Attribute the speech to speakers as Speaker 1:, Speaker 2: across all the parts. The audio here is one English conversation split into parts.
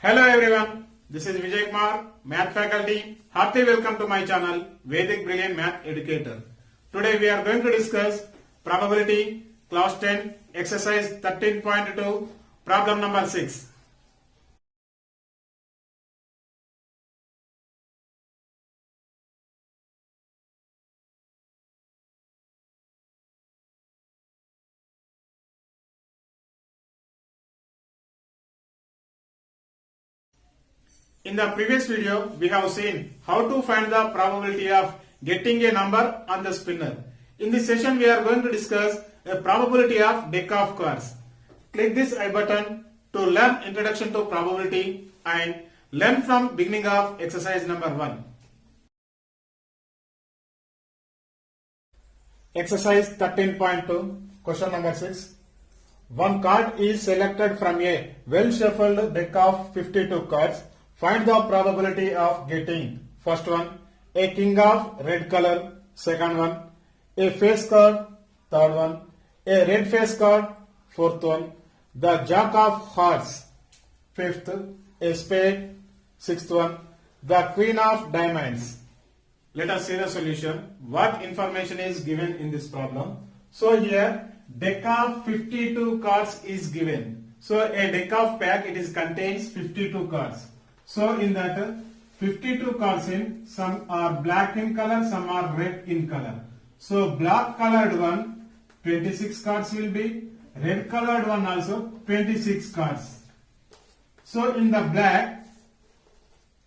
Speaker 1: Hello everyone, this is Vijay Kumar, Math faculty. Hearty welcome to my channel, Vedic Brilliant Math Educator. Today we are going to discuss probability, class 10, exercise 13.2, problem number 6. In the previous video, we have seen how to find the probability of getting a number on the spinner. In this session, we are going to discuss a probability of deck of cards. Click this I button to learn introduction to probability and learn from beginning of exercise number 1. Exercise 13.2, question number 6. One card is selected from a well-shuffled deck of 52 cards. Find the probability of getting first one, a king of red color, second one, a face card, third one, a red face card, fourth one, the jack of hearts, fifth, a spade, sixth one, the queen of diamonds. Let us see the solution. What information is given in this problem? So here deck of 52 cards is given. So a deck of pack contains 52 cards. So in that 52 cards in, some are black in color, some are red in color. So black colored one 26 cards will be, red colored one also 26 cards. So in the black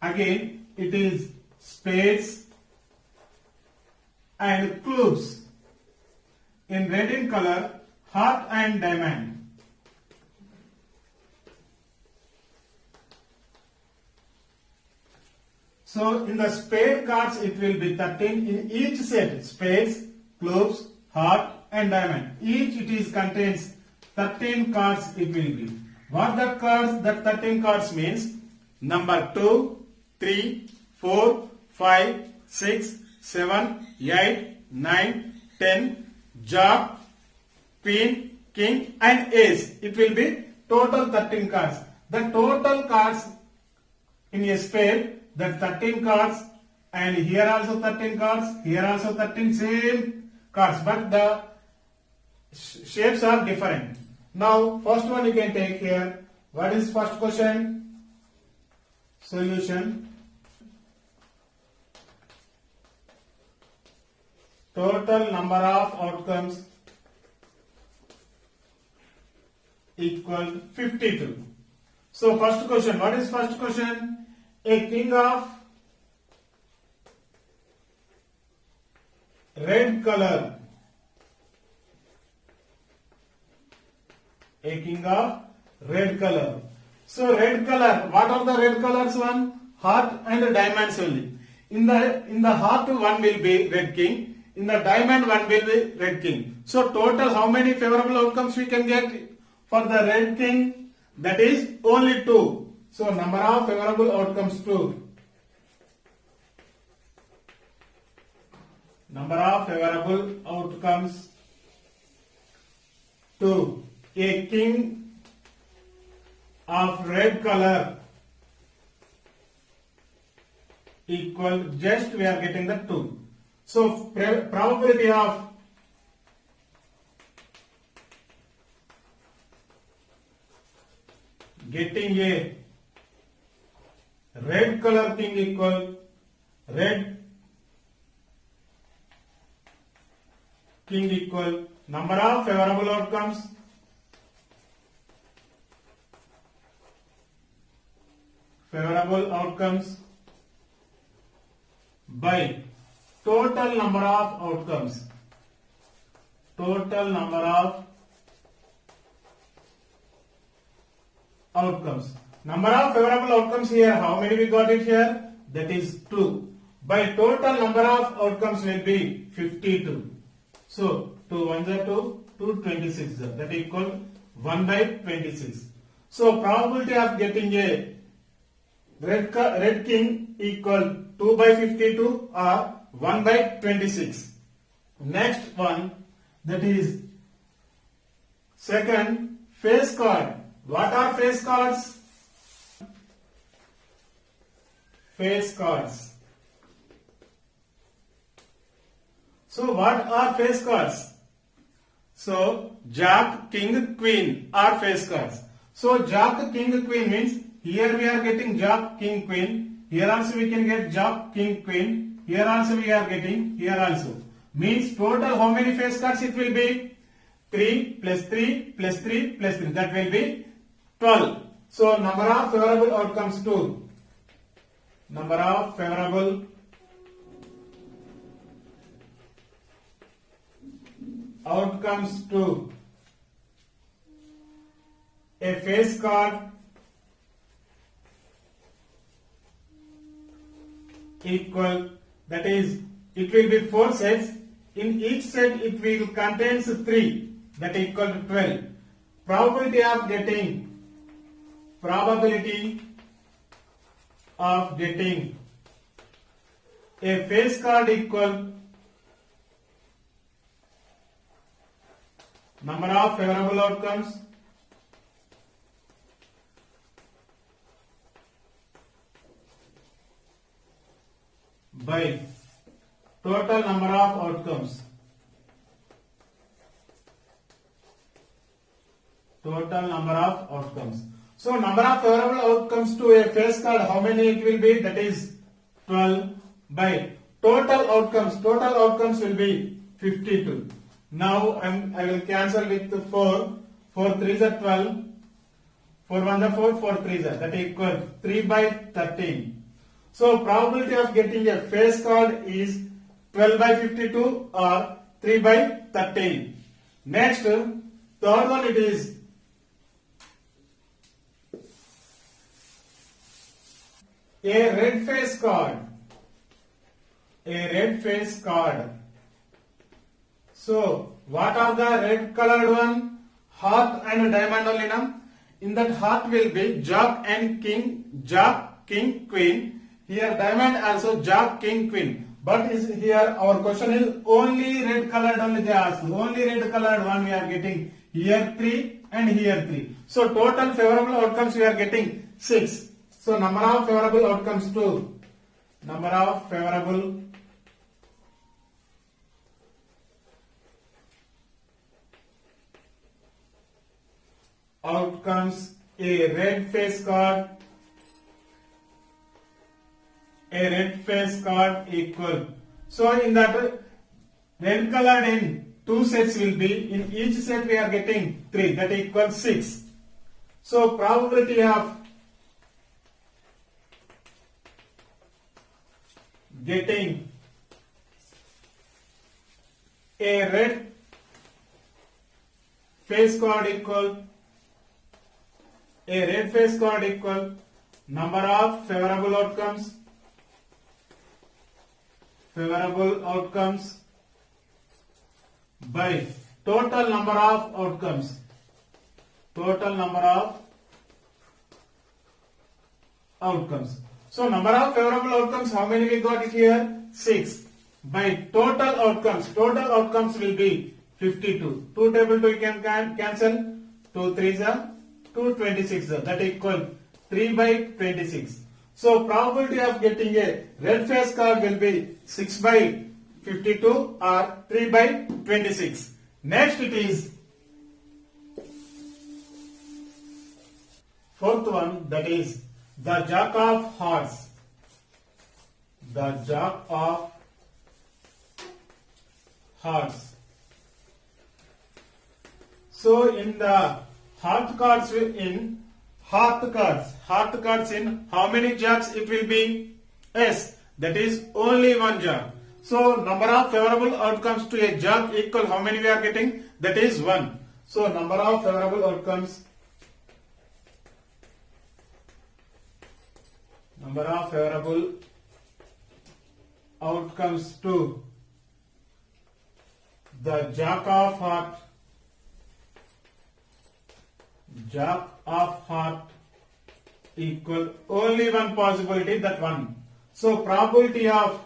Speaker 1: again it is spades and clubs. In red in color heart and diamond. So in the spade cards it will be 13 in each set, spades, clubs, heart and diamond. Each contains 13 cards it will be. What that 13 cards means? Number 2, 3, 4, 5, 6, 7, 8, 9, 10, jack, queen, king and ace. It will be total 13 cards. The total cards in a spade, that 13 cards, and here also 13 cards, here also 13 same cards, but the shapes are different. Now first one you can take here. What is first question? Solution. Total number of outcomes equal 52. So first question, what is first question? A king of red color. A king of red color. So red color, what are the red colors? One, heart and diamonds only. In the heart one will be red king. In the diamond one will be red king. So total how many favorable outcomes we can get for the red king? That is only 2. So number of favorable outcomes 2. Number of favorable outcomes 2. A king of red color equal, just we are getting the 2. So probability of getting a red color king equal red king equal number of favorable outcomes by total number of outcomes. Total number of outcomes. Number of favorable outcomes here, how many we got it here? That is 2. By total number of outcomes will be 52. So 2 1s are 2, 2 26. That equal 1 by 26. So probability of getting a red king equal 2 by 52 or 1 by 26. Next one, that is second, face card. What are face cards? face cards. So what are face cards? So Jack, King, Queen are face cards. So Jack, King, Queen means here we are getting Jack, King, Queen. Here also we can get Jack, King, Queen. Here also we are getting, here also. Means total how many face cards it will be? 3 plus 3 plus 3 plus 3. That will be 12. So number of favorable outcomes 2. Number of favorable outcomes 2. A face card equal, that is, it will be 4 sets. In each set it will contains 3, that equal to 12. Probability of getting a face card equal number of favorable outcomes by total number of outcomes. Total number of outcomes. So number of favorable outcomes to a face card, how many it will be? That is 12 by total outcomes. Total outcomes will be 52. Now I will cancel with 4. 4 3s are 12. 4 1s are 4. 4 3s are, that equal 3 by 13. So probability of getting a face card is 12 by 52 or 3 by 13. Next, third one, it is a red face card. A red face card. So what are the red colored one? Heart and diamond only now. In that heart will be Jack and King, Jack, King, Queen. Here diamond also Jack, King, Queen. But is here our question is only red colored only they ask. Only red colored one we are getting. Here 3 and here 3. So total favorable outcomes we are getting 6. So number of favorable outcomes 2. Number of favorable outcomes, a red face card. A red face card equal. So in that red colored in 2 sets will be, in each set we are getting 3, that equals 6. So probability of getting a red face card equal, a red face card equal number of favorable outcomes by total number of outcomes. Total number of outcomes. So number of favorable outcomes, how many we got here? 6. By total outcomes. Total outcomes will be 52. 2 table 2 you can cancel. 2 3s are 2 26 are, that equal 3 by 26. So probability of getting a red face card will be 6 by 52 or 3 by 26. Next it is fourth one, that is the Jack of Hearts. The Jack of Hearts. So in the heart cards in how many jacks it will be? Yes, that is only one jack. So number of favorable outcomes to a jack equal how many we are getting? That is 1. So number of favorable outcomes to the Jack of Heart equal only one possibility, that 1. So probability of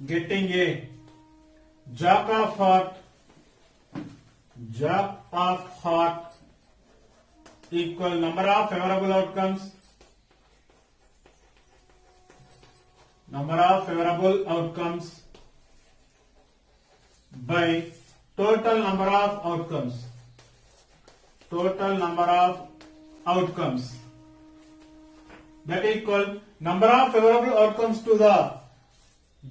Speaker 1: getting a Jack of Heart equal number of favorable outcomes. Number of favorable outcomes by total number of outcomes. Total number of outcomes. That equal number of favorable outcomes to the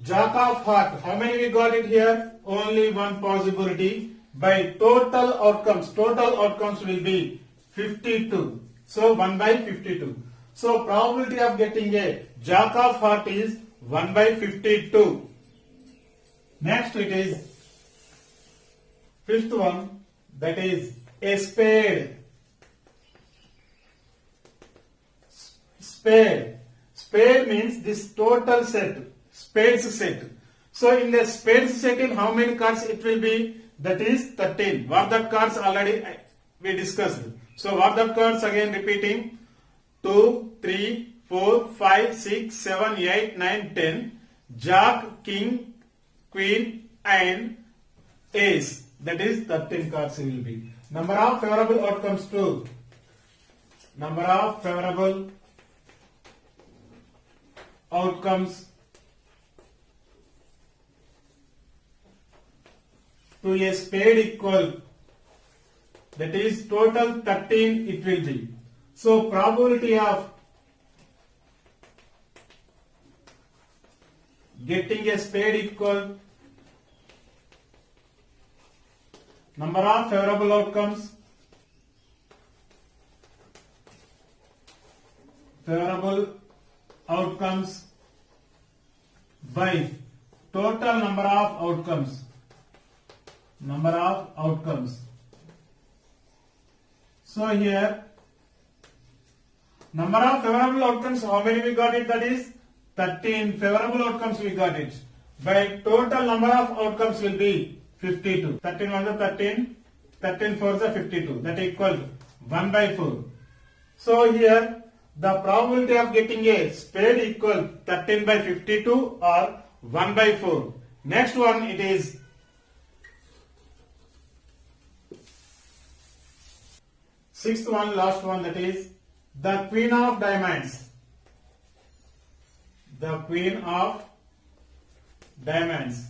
Speaker 1: jack of heart. How many we got it here? Only one possibility. By total outcomes. Total outcomes will be 52. So 1 by 52. So probability of getting a jack of heart is 1 by 52. Next it is fifth one, that is a spade. Spade. Spade means this total set. Spades set. So in the spades set, in how many cards it will be? That is 13. Vardhat cards already we discussed. So Vardhat cards again repeating. 2, 3, 4, 5, 6, 7, 8, 9, 10. Jack, king, queen and ace. That is 13 cards will be. Number of favorable outcomes to. Number of favorable outcomes to a spade equal, that is total 13 it will be. So probability of getting a spade equal number of favorable outcomes by total number of outcomes. Number of outcomes. So here number of favorable outcomes, how many we got it? That is 13 favorable outcomes we got it. By total number of outcomes will be 52. 13 1 is 13, 13 4 is 52. That equal 1 by 4. So here the probability of getting a spade equal 13 by 52 or 1 by 4. Next one it is sixth one, last one, that is the queen of diamonds. The queen of diamonds.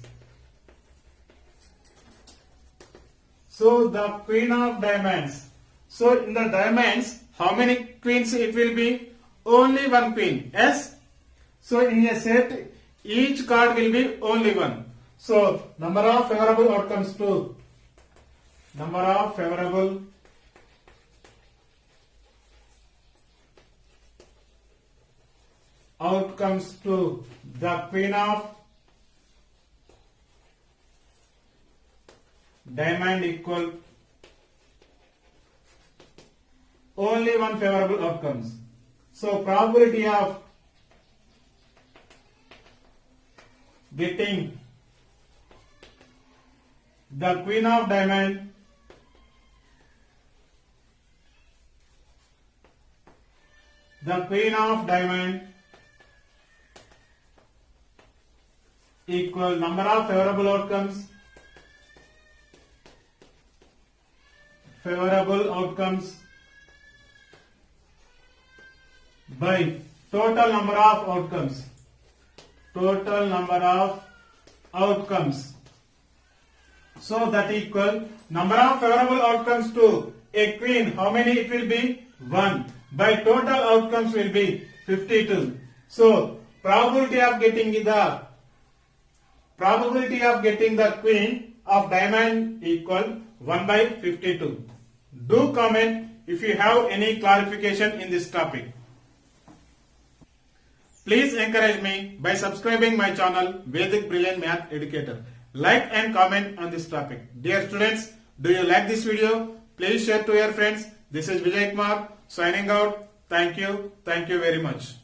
Speaker 1: So the queen of diamonds. So in the diamonds, how many queens it will be? Only one queen. Yes. So in a set, each card will be only one. So number of favorable outcomes to. Number of favorable outcomes to the queen of diamond equal only one favorable outcomes. So probability of getting the queen of diamond equal number of favorable outcomes by total number of outcomes. So that equal number of favorable outcomes to a queen, how many it will be? 1. By total outcomes will be 52. So probability of getting the queen of diamond equal 1 by 52. Do comment if you have any clarification in this topic. Please encourage me by subscribing my channel Vedic Brilliant Math Educator. Like and comment on this topic. Dear students, do you like this video? Please share to your friends. This is Vijay Kumar signing out. Thank you very much.